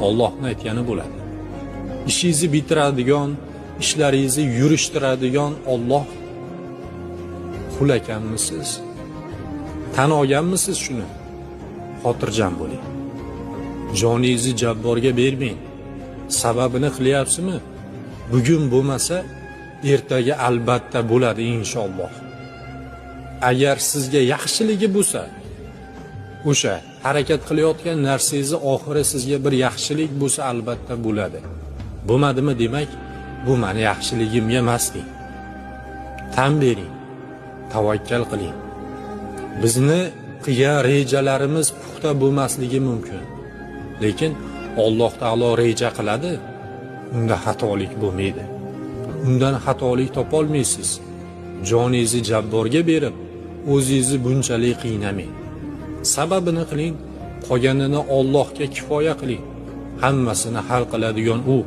Allohning aytgani bo'ladi. Ishingizni bitiradigan, ishlaringizni yurishtiradigan Alloh. Qul ekanmisiz? Tan olganmisiz shuni? Xotirjam bo'ling. Joningizni jabborga bermang. Sababini qilyapsizmi? Bugun bo'lmasa, ertaga albatta bo'ladi inshaalloh. Agar sizga yaxshiligi bo'lsa, o'sha harakat qilayotgan narsangizni oxiri sizga bir yaxshilik bo'lsa albatta bo'ladi. Bo'lmadimi demak, bu meni yaxshiligimga emas deng. Tan bering, tavakkal qiling. Bizni qilgan rejalarimiz puxta bo'lmasligi mumkin. Lekin Alloh taolo reja qiladi, unda xatolik bo'lmaydi. Undan xatolik topa olmaysiz. Joningizni jabborga berib, o'zingizni bunchalik qiynamang. Sababini qiling, qolganini Allohga kifoya qiling. Hammasini hal qiladigan u.